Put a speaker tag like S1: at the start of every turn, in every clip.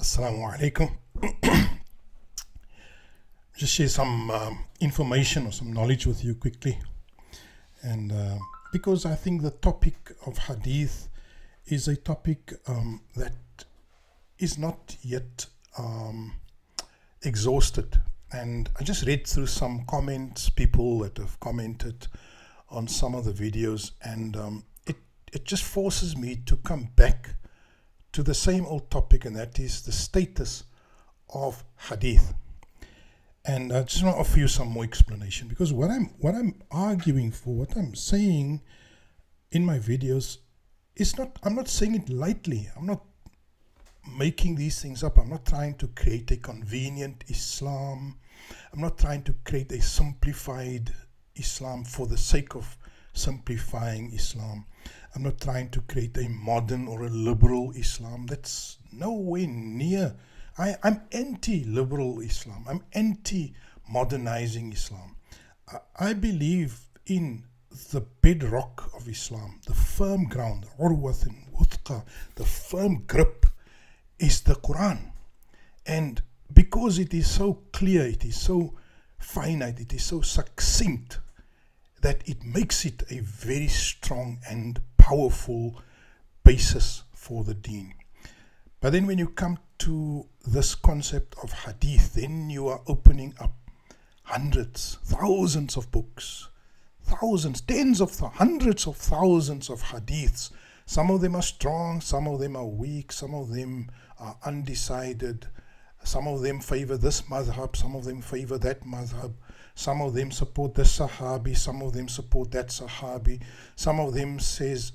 S1: Assalamu alaikum. Just share some information or some knowledge with you quickly. And because I think the topic of Hadith is a topic that is not yet exhausted. And I just read through some comments, people that have commented on some of the videos, and it just forces me to come back to the same old topic, and that is the status of Hadith. And I just want to offer you some more explanation, because what I'm arguing for, what I'm saying in my videos is not, I'm not saying it lightly. I'm not making these things up. I'm not trying to create a convenient Islam. I'm not trying to create a simplified Islam for the sake of simplifying Islam. I'm not trying to create a modern or a liberal Islam. That's nowhere near. I'm anti-liberal Islam. I'm anti-modernizing Islam. I believe in the bedrock of Islam, the firm ground, urwathin wuthqa, the firm grip is the Qur'an. And because it is so clear, it is so finite, it is so succinct, that it makes it a very strong and powerful basis for the deen. But then when you come to this concept of hadith, then you are opening up hundreds, thousands of books, thousands, hundreds of thousands of hadiths. Some of them are strong, some of them are weak, some of them are undecided, some of them favor this madhab, some of them favor that madhab, some of them support this sahabi, some of them support that sahabi, some of them says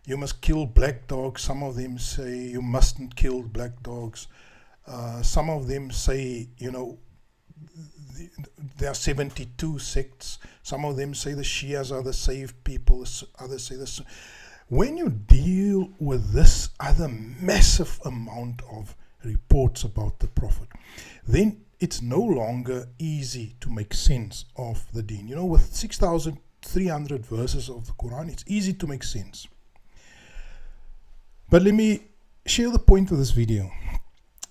S1: you must kill black dogs, some of them say you mustn't kill black dogs, some of them say, you know, there are 72 sects, some of them say the Shias are the saved people, others say this. When you deal with this other massive amount of reports about the Prophet, then it's no longer easy to make sense of the deen. You know, with 6,300 verses of the Qur'an, it's easy to make sense. But let me share the point of this video.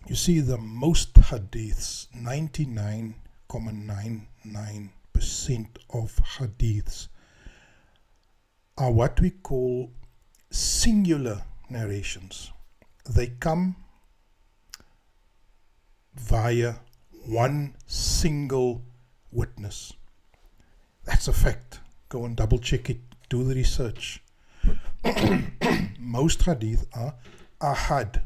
S1: You see, the most hadiths, 99.99% of hadiths, are what we call singular narrations. They come via one single witness. That's a fact. Go and double check it. Do the research. Most hadith are ahad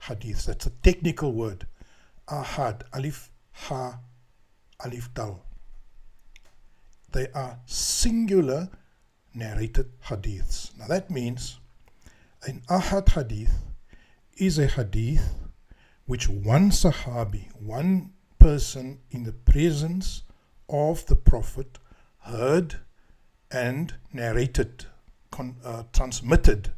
S1: hadiths. That's a technical word. Ahad, alif, ha, alif, dal. They are singular narrated hadiths. Now that means an ahad hadith is a hadith which one sahabi, one person in the presence of the Prophet heard and narrated, transmitted.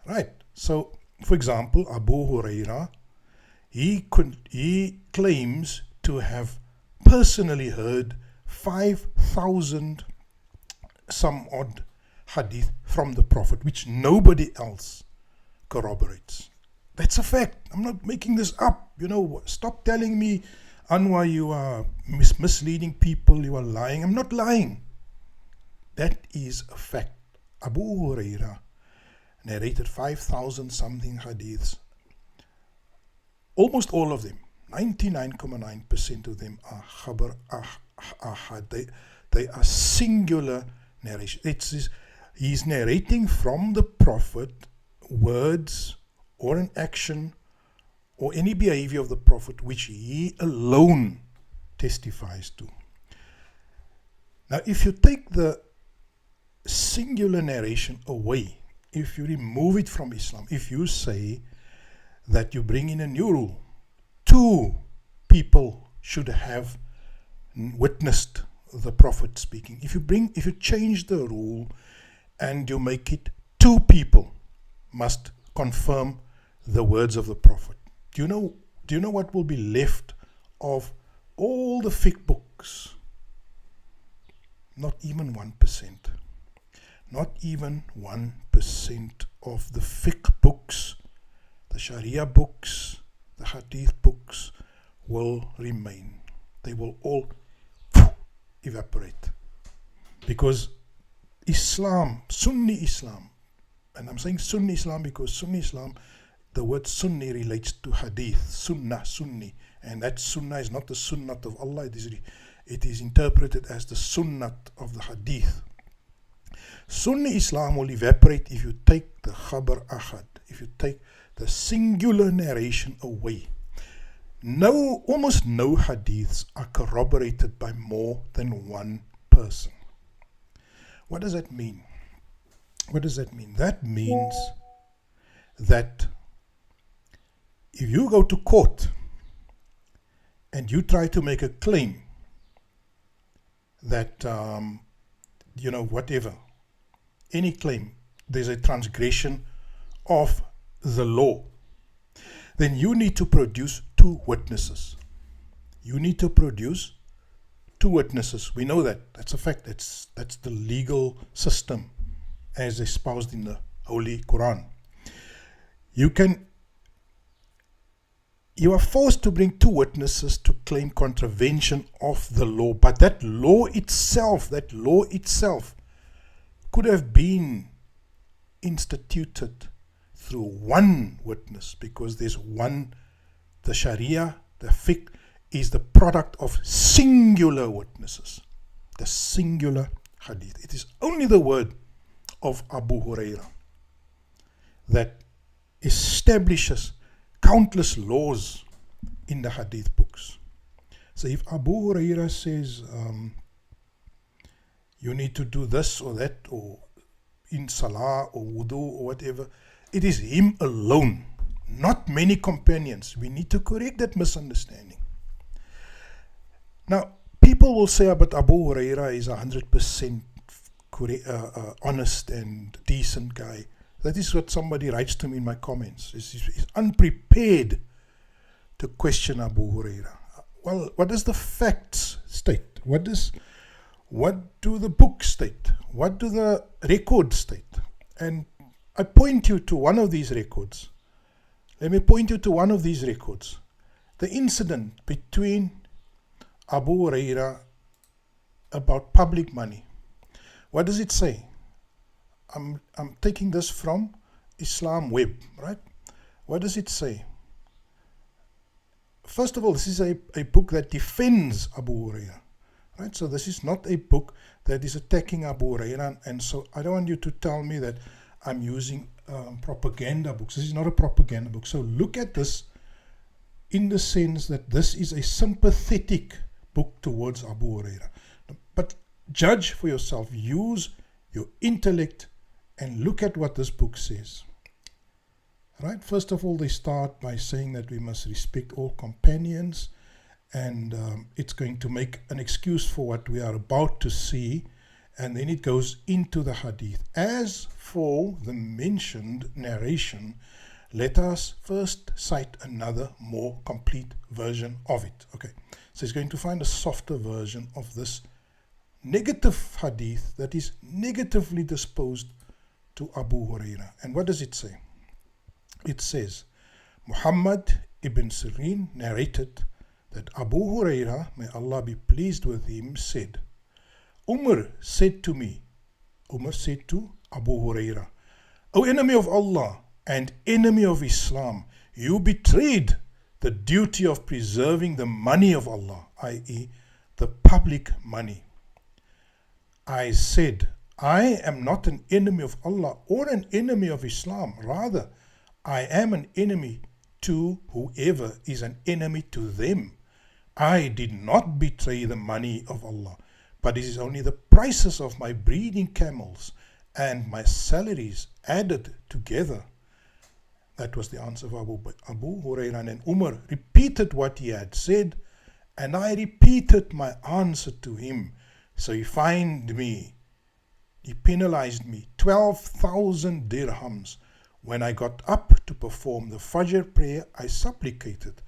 S1: Right. So, for example, Abu Huraira, he claims to have personally heard 5,000 some odd hadith from the Prophet, which nobody else corroborates. That's a fact. I'm not making this up. You know, stop telling me, Anwar, you are misleading people, you are lying. I'm not lying. That is a fact. Abu Huraira narrated 5,000 something hadiths. Almost all of them, 99.9% of them are khabar ahad. They are singular narration. He's narrating from the Prophet words or an action or any behavior of the Prophet which he alone testifies to. Now, if you take the singular narration away, if you remove it from Islam, if you say that you bring in a new rule, 2 people should have witnessed the Prophet speaking. If you change the rule and you make it 2 people must confirm the words of the Prophet. Do you know what will be left of all the fiqh books? Not even 1%. Not even 1% of the fiqh books, the Sharia books, the Hadith books will remain. They will all evaporate. Because Islam, Sunni Islam, and I'm saying Sunni Islam because Sunni Islam, the word Sunni relates to Hadith, Sunnah, Sunni, and that Sunnah is not the Sunnat of Allah, it is interpreted as the Sunnat of the Hadith. Sunni Islam will evaporate if you take the Khabar Ahad, if you take the singular narration away. Almost no hadiths are corroborated by more than one person. What does that mean? What does that mean? That means that if you go to court and you try to make a claim that, whatever, any claim, there's a transgression of the law, then you need to produce two witnesses. You need to produce two witnesses. We know that. That's a fact. That's the legal system as espoused in the Holy Qur'an. You are forced to bring two witnesses to claim contravention of the law. But that law itself could have been instituted through one witness, because there's one. The Sharia, the fiqh, is the product of singular witnesses. The singular hadith. It is only the word of Abu Huraira that establishes countless laws in the hadith books. So if Abu Huraira says you need to do this or that, or in salah or wudu or whatever, it is him alone, not many companions. We need to correct that misunderstanding. Now, people will say, but Abu Huraira is 100% honest and decent guy. That is what somebody writes to me in my comments. He's unprepared to question Abu Huraira. Well, what does the facts state? What do the books state? What do the records state? And I point you to one of these records. Let me point you to one of these records. The incident between Abu Huraira about public money. What does it say? I'm taking this from Islam Web, right? What does it say? First of all, this is a book that defends Abu Huraira, right? So this is not a book that is attacking Abu Huraira, and so I don't want you to tell me that I'm using propaganda books. This is not a propaganda book. So look at this in the sense that this is a sympathetic book towards Abu Huraira. But judge for yourself. Use your intellect and look at what this book says. Right? First of all, they start by saying that we must respect all companions, and it's going to make an excuse for what we are about to see. And then it goes into the hadith. As for the mentioned narration, let us first cite another more complete version of it. Okay, so he's going to find a softer version of this negative hadith that is negatively disposed to Abu Huraira. And what does it say? It says, Muhammad ibn Sirin narrated that Abu Huraira, may Allah be pleased with him, said, Umar said to Abu Huraira, O enemy of Allah and enemy of Islam, you betrayed the duty of preserving the money of Allah, i.e. the public money. I said, I am not an enemy of Allah or an enemy of Islam. Rather, I am an enemy to whoever is an enemy to them. I did not betray the money of Allah, but it is only the prices of my breeding camels and my salaries added together. That was the answer of Abu Hurairah. And Umar repeated what he had said, and I repeated my answer to him. So he fined me, he penalized me 12,000 dirhams. When I got up to perform the Fajr prayer, I supplicated,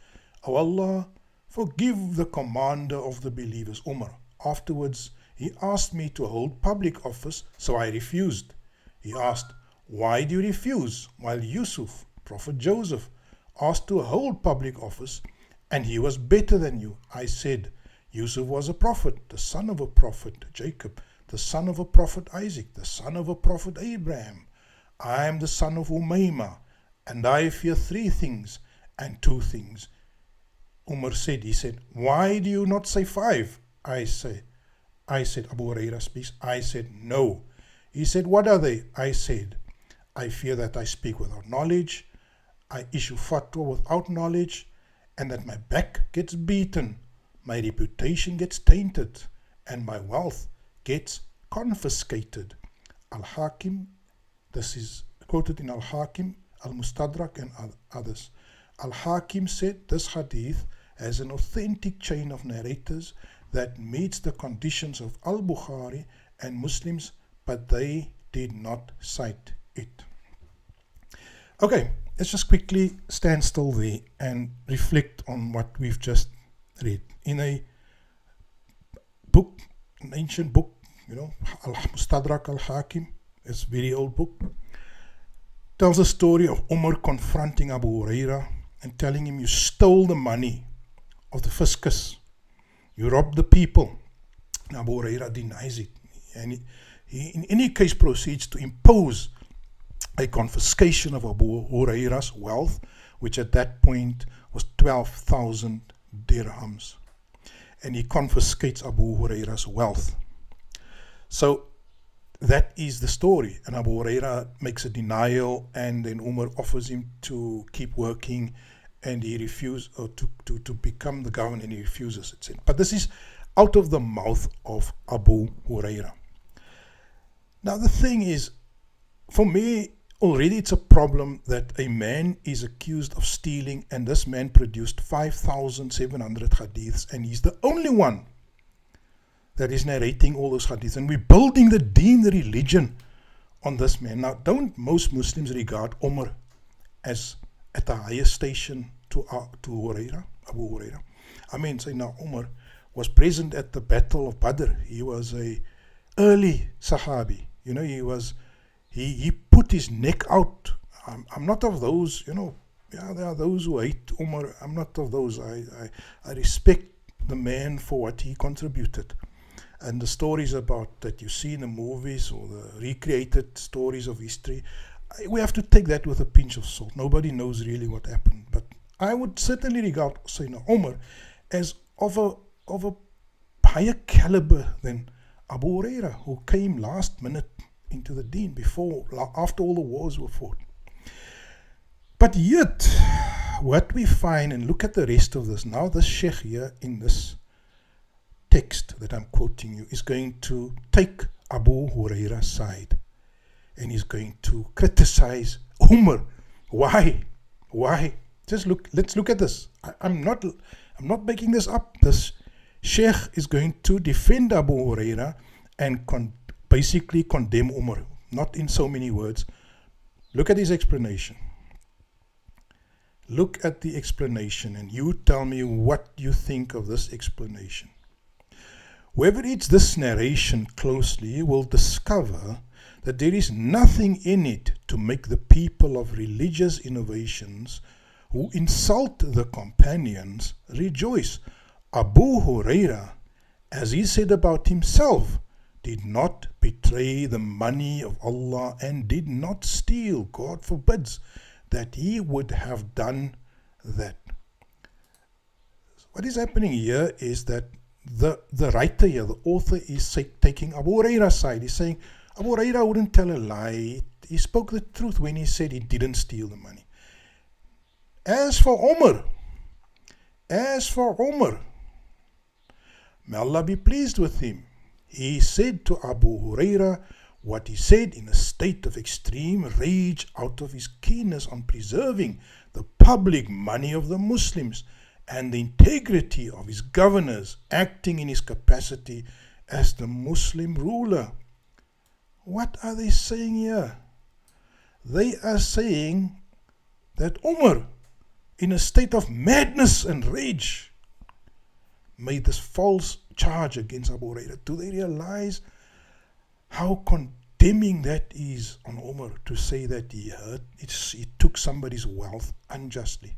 S1: O Allah, forgive the commander of the believers, Umar. Afterwards, he asked me to hold public office, so I refused. He asked, why do you refuse? While Yusuf, Prophet Joseph, asked to hold public office, and he was better than you. I said, Yusuf was a prophet, the son of a prophet Jacob, the son of a prophet Isaac, the son of a prophet Abraham. I am the son of Umayma, and I fear 3 things and 2 things. Umar said, he said, why do you not say 5? I said, Abu Huraira speaks, I said, no. He said, what are they? I said, I fear that I speak without knowledge, I issue fatwa without knowledge, and that my back gets beaten, my reputation gets tainted, and my wealth gets confiscated. Al-Hakim, this is quoted in Al-Hakim, Al-Mustadrak, and others. Al-Hakim said this hadith has an authentic chain of narrators that meets the conditions of Al-Bukhari and Muslims, but they did not cite it. Okay, let's just quickly stand still there and reflect on what we've just read. In a book, an ancient book, Al-Mustadrak Al-Hakim, it's a very old book, tells a story of Umar confronting Abu Huraira and telling him, you stole the money of the fiscus, you robbed the people. And Abu Huraira denies it, and he in any case proceeds to impose a confiscation of Abu Huraira's wealth, which at that point was 12,000 dirhams, and he confiscates Abu Huraira's wealth. So that is the story, and Abu Huraira makes a denial, and then Umar offers him to keep working, and he refuses, or to become the governor, and he refuses it. But this is out of the mouth of Abu Huraira. Now the thing is, for me, already it's a problem that a man is accused of stealing, and this man produced 5,700 hadiths, and he's the only one that is narrating all those hadiths, and we're building the deen, the religion, on this man. Now, don't most Muslims regard Umar as at a higher station to Abu Huraira? I mean, say now, Umar was present at the Battle of Badr. He was a early Sahabi. He put his neck out. I'm not of those, there are those who hate Umar. I'm not of those. I respect the man for what he contributed. And the stories about that you see in the movies or the recreated stories of history, we have to take that with a pinch of salt. Nobody knows really what happened. But I would certainly regard Sayyidina Umar as of a higher caliber than Abu Huraira, who came last minute into the deen after all the wars were fought. But yet, what we find, and look at the rest of this, now this Shaik here in this text that I'm quoting you is going to take Abu Huraira's side, and he's going to criticize Umar. Why? Let's look at this. I'm not making this up. This Shaik is going to defend Abu Huraira and basically condemn Umar, not in so many words. Look at his explanation. Look at the explanation, and you tell me what you think of this explanation. Whoever reads this narration closely will discover that there is nothing in it to make the people of religious innovations who insult the companions rejoice. Abu Huraira, as he said about himself, did not betray the money of Allah and did not steal. God forbids that he would have done that. What is happening here is that the writer here, the author, is taking Abu Huraira's side. He's saying Abu Huraira wouldn't tell a lie. He spoke the truth when he said he didn't steal the money. As for Umar, may Allah be pleased with him, he said to Abu Huraira what he said in a state of extreme rage out of his keenness on preserving the public money of the Muslims and the integrity of his governors acting in his capacity as the Muslim ruler. What are they saying here? They are saying that Umar, in a state of madness and rage, made this false charge against Abu Huraira. Do they realize how condemning that is on Umar to say that he took somebody's wealth unjustly?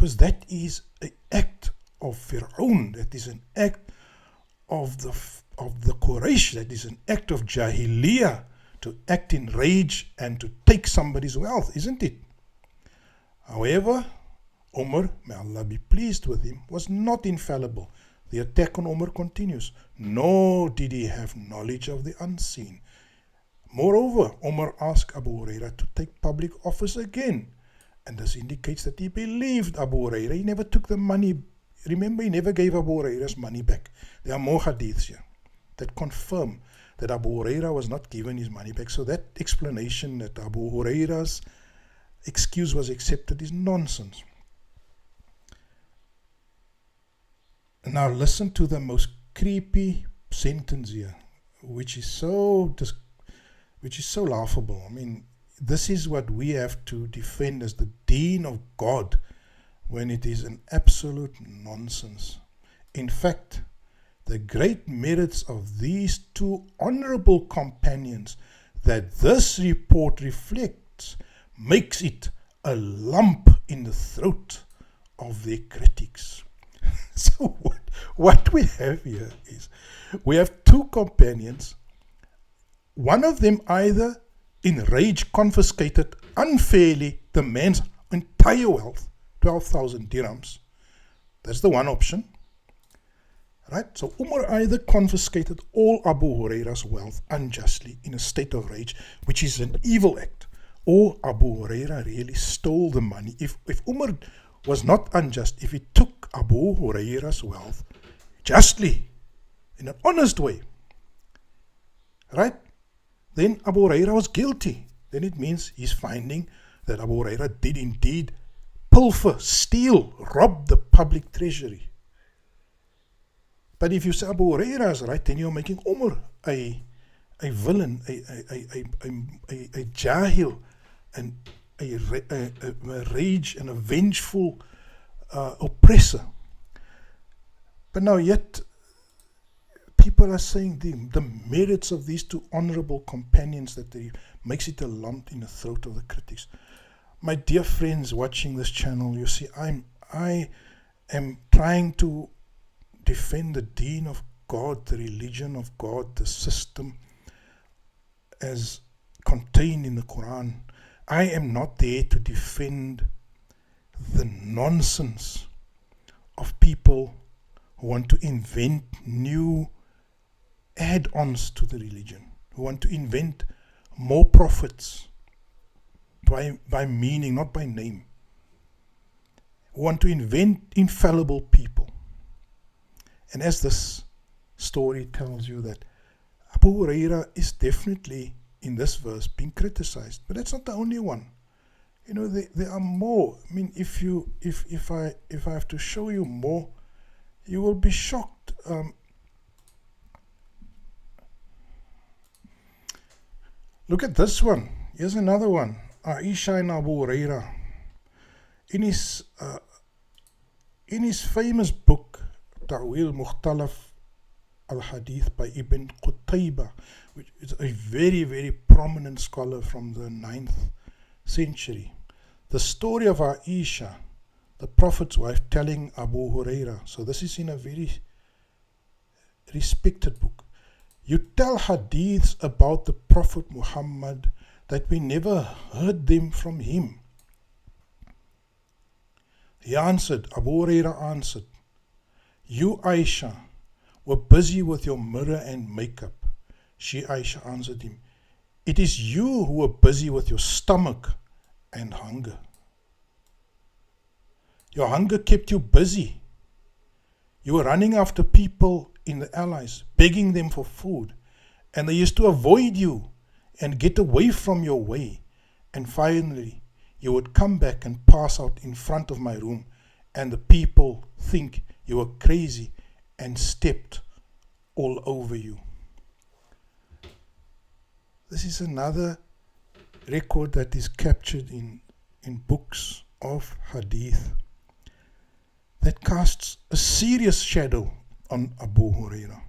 S1: because that is an act of Fir'aun, that is an act of the Quraysh, that is an act of Jahiliyyah, to act in rage and to take somebody's wealth, isn't it? However, Umar, may Allah be pleased with him, was not infallible. The attack on Umar continues. Nor did he have knowledge of the unseen. Moreover, Umar asked Abu Huraira to take public office again. And this indicates that he believed Abu Huraira. He never took the money. Remember, he never gave Abu Huraira's money back. There are more hadiths here that confirm that Abu Huraira was not given his money back. So that explanation that Abu Huraira's excuse was accepted is nonsense. Now listen to the most creepy sentence here, which is so laughable. I mean, this is what we have to defend as the deen of God, when it is an absolute nonsense. In fact, the great merits of these two honorable companions that this report reflects makes it a lump in the throat of their critics. So what we have here is, we have two companions. One of them either in rage confiscated unfairly the man's entire wealth, 12,000 dirhams. That's the one option. Right? So Umar either confiscated all Abu Huraira's wealth unjustly in a state of rage, which is an evil act, or Abu Huraira really stole the money. If Umar was not unjust, if he took Abu Huraira's wealth justly, in an honest way, right, then Abu Huraira was guilty. Then it means he's finding that Abu Huraira did indeed pilfer, steal, rob the public treasury. But if you say Abu Huraira is right, then you're making Umar a villain, a jahil, and a rage and a vengeful oppressor. But now yet people are saying the merits of these two honorable companions, that they makes it a lump in the throat of the critics. My dear friends watching this channel, you see, I am trying to defend the deen of God, the religion of God, the system as contained in the Qur'an. I am not there to defend the nonsense of people who want to invent new add-ons to the religion, who want to invent more prophets by meaning, not by name, who want to invent infallible people. And as this story tells you, that Abu Huraira is definitely in this verse being criticized, but that's not the only one. You know, there are more. I mean, if I have to show you more, you will be shocked. Look at this one. Here's another one. Aisha and Abu Huraira. In his famous book, Ta'wil Mukhtalaf al-Hadith by Ibn Qutayba, which is a very, very prominent scholar from the 9th century. The story of Aisha, the Prophet's wife, telling Abu Huraira. So this is in a very respected book. You tell hadiths about the Prophet Muhammad that we never heard them from him. He answered, Abu Huraira answered, you, Aisha, were busy with your mirror and makeup. She, Aisha, answered him, it is you who were busy with your stomach and hunger. Your hunger kept you busy. You were running after people in the allies, begging them for food, and they used to avoid you and get away from your way. And finally, you would come back and pass out in front of my room, and the people think you were crazy and stepped all over you. This is another record that is captured in books of hadith that casts a serious shadow on Abu Huraira.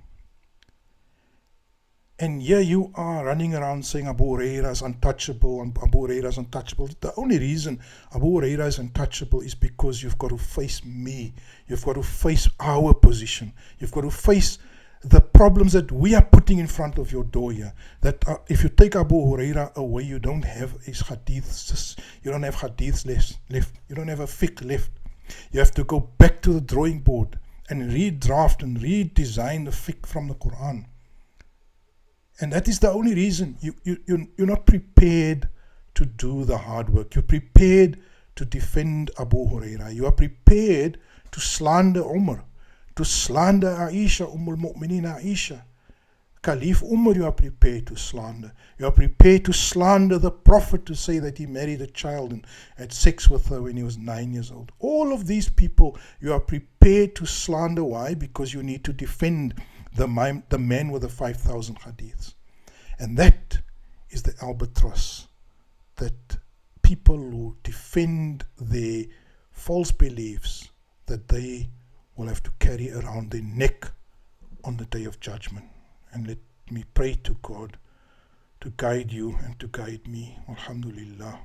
S1: And here you are running around saying Abu Huraira is untouchable, and Abu Huraira is untouchable. The only reason Abu Huraira is untouchable is because you've got to face me. You've got to face our position. You've got to face the problems that we are putting in front of your door here. That if you take Abu Huraira away, you don't have his hadiths. You don't have hadiths left. You don't have a fiqh left. You have to go back to the drawing board and redraft and redesign the fiqh from the Qur'an. And that is the only reason you're not prepared to do the hard work. You're prepared to defend Abu Huraira. You are prepared to slander Umar, to slander Aisha, al-Mu'mineen Aisha. Caliph Umar, you are prepared to slander. You are prepared to slander the Prophet, to say that he married a child and had sex with her when he was 9 years old. All of these people you are prepared to slander. Why? Because you need to defend the man with the 5,000 hadiths. And that is the albatross that people who defend their false beliefs, that they will have to carry around their neck on the day of judgment. And let me pray to God to guide you and to guide me. Alhamdulillah.